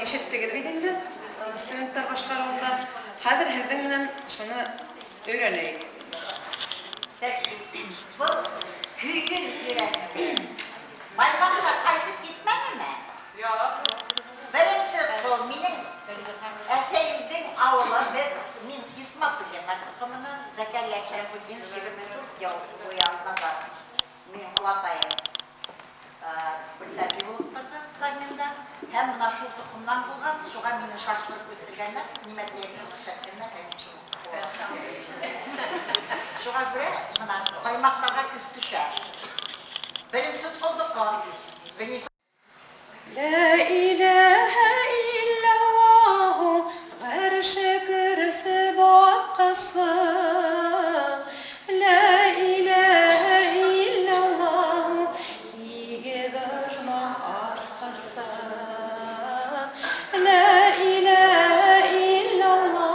işittigir bidinde studentlar başkaruunda hadir hezimden şunu öğreneyik. Bu köyün öğreneyik. Baymakla kaydıp gitmedi mi? Yok. Birinci kol minin eseyimdin avla ve min İsmat Tükenler takımının Zekeriya Çayfudin 24 yıl uyanına zaten. Min Hulatay'ın Pülsәтli болып тұрды сайменда. Hem мына шу тұқымнан болған, шуға мені шашылып өттіргенler, неметлеп жұмыс әткенler, шуға көре, мына қаймақтарға үз түшер. Бірінші қолдыққа, La ilahe illallahu garşı kırsı batqası. La ilahe illallahu hige gırma asqası. La ilahe illallah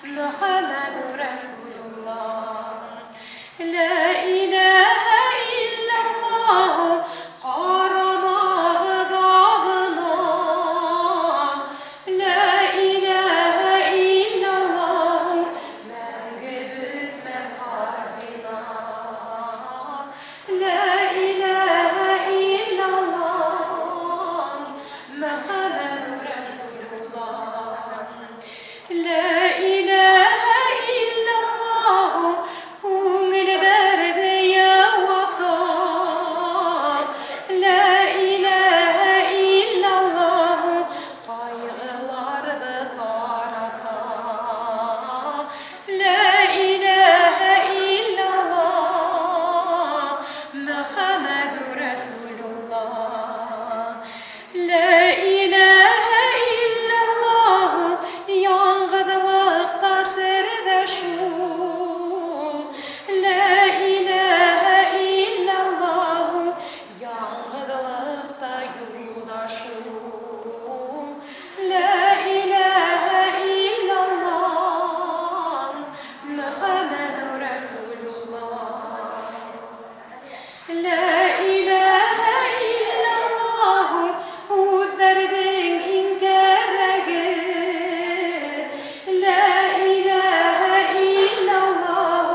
Muhammedur Resulullah. La ilahe illallah Karamağız adına. La ilahe illallah Menge bütmen hazina. La ilahe illallah Muhammedur Resulullah. La ilahe illallah Kungil derdi ya vatan. La ilahe illallah Kaygılardı taratan. La ilahe illallah Muhammedur Resulullah. La ilahe illallah Yangıdılıkta sırdaşım. La ilahe illallah Yangıdılıkta yoldaşım. La ilahe illallah Muhammedur Resulullah. La ilahe illallah Uzderdin inkerregi. La ilahe illallah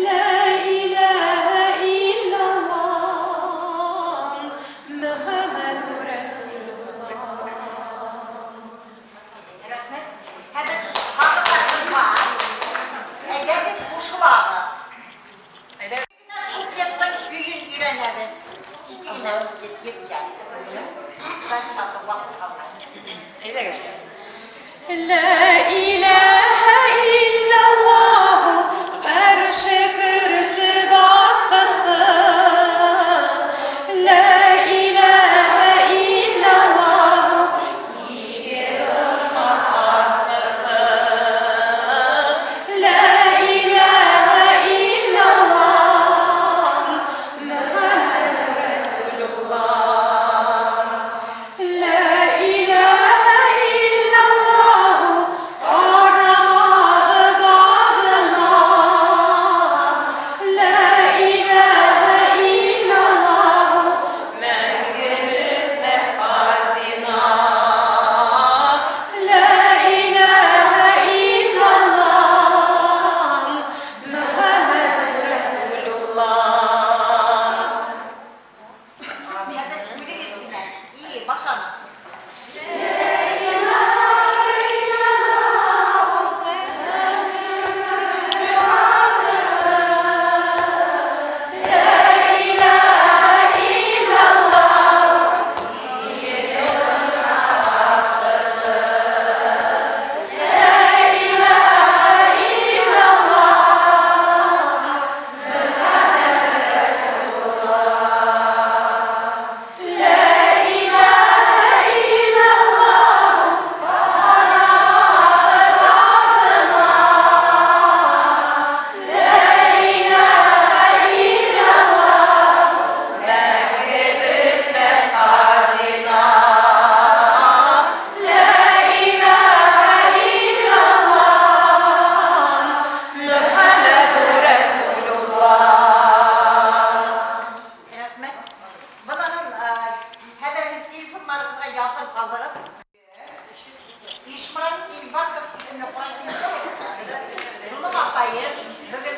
La ilahe illallah Muhammedur Resulullah. Rahmet, hadi hakikaten var. Eğer kuşulağı, Topyak'ta köyün girenleri, yine gidip gel. Ben şu anda vakit kalmayayım. La ilahe illallah Garşı kırsı batqası. La ilahe illallah Hige dışma asqası. La ilahe illallah Muhammedur Resulullah. La ilahe illallah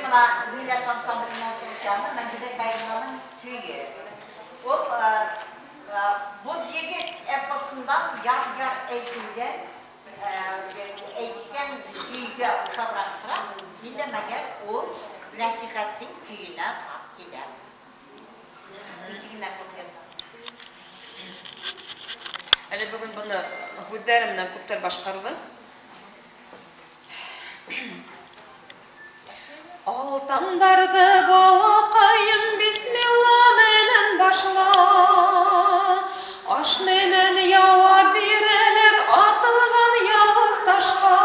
buna Miraç Ansamblı'ndan sınıflarında Mengüde Bayırman'ın köyü. O bu yedi epasından yar eğitimden köyüge uşa bıraktıran dinlemeger o nasihattin köyüne tap gider. İki günden kopyalım. Әле бүген буны һүҙҙәремнән күптәр башҡарҙы. Алтандарды балаҡайым бисмилла менән башла. Аш менән яуап бирәләр атылған яуыз ташҡа.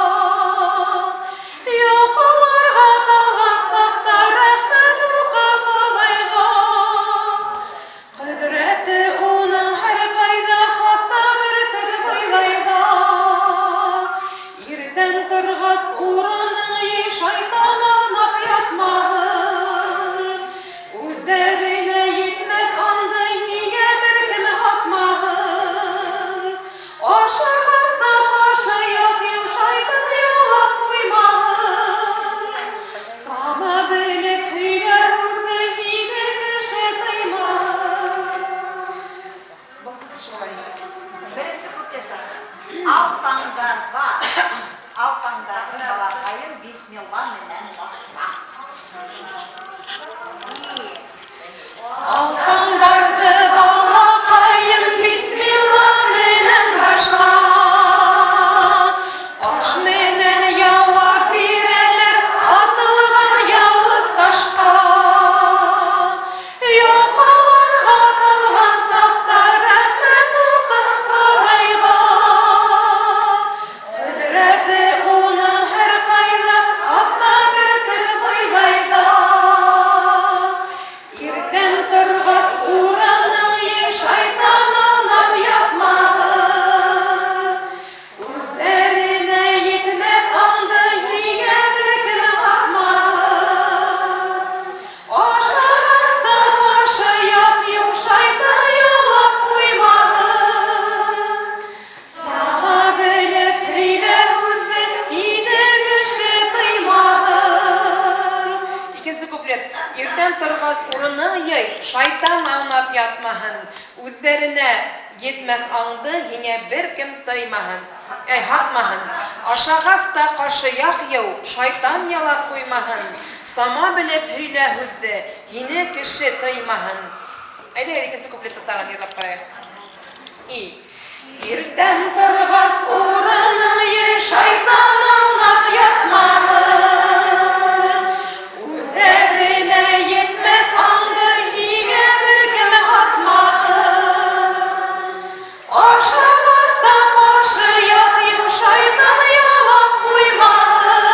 Йоҡоларға талған саҡта рәхмәт уҡа Хоҙайға. Ҡөҙрәте уның һәр ҡайҙа, хатта бер теге буйлайҙа. Иртән торғас урының ей шайтан аунап ятмаһын. Үҙҙәренә етмәҫ анды һиңә бер кем һатмаһын. Ашағас та башы ят-ю шайтан ялап ҡуймаһын. Сама белеп һөйлә һүҙҙе һине кеше тыймаһын. Birinci kutleta. Altandardı balakayım Bismillah menen başla. İyi. Алтандарҙы балаҡайым бисмилла менән башла. Аш менән яуап бирәләр атылған яуыз ташҡа. Йоҡоларға талған саҡта рәхмәт уҡы Хоҙайға. Ҡөҙрәте уның һәр ҡайҙа, хатта бер теге буйлайҙа. Иртән торғас урының ей шайтан аунап ятмаһын. Үҙҙәренә етмәҫ анды һиңә бер кем һатмаһын. Ашағас та башы ят-ю шайтан ялап ҡуймаһын. Сама белеп һөйлә һүҙҙе һине кеше тыймаһын. Икенсе куплет. Иртән торғас урының йый, шайтан аунап ятмаһын. Үҙҙәренә етмәҫ аңды һиңә бер кем тыймаһын. Һатмаһын. Ашағас та ҡашы яҡ-йыу, шайтан ялап ҡуймаһын. Сама белеп һөйлә һүҙҙе, һине кеше тыймаһын. Әйҙәгеҙ икенсе куплетты тағын йырлап ҡарайыҡ. Иртән торғас урының ей шайтан аунап ятмаһын. Үҙҙәренә етмәҫ анды һиңә бер кем һатмаһын. Ашағас та ҡашы ят-ю шайтан ялап ҡуймаһын.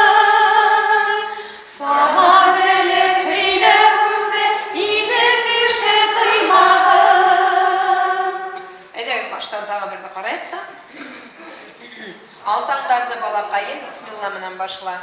Сама белеп һөйлә һүҙҙе һине кеше тыймаһын. Әйҙәгеҙ баштан тағы берҙе ҡарайыҡ та. Алтандарҙы балаҡайым бисмилла менән башла.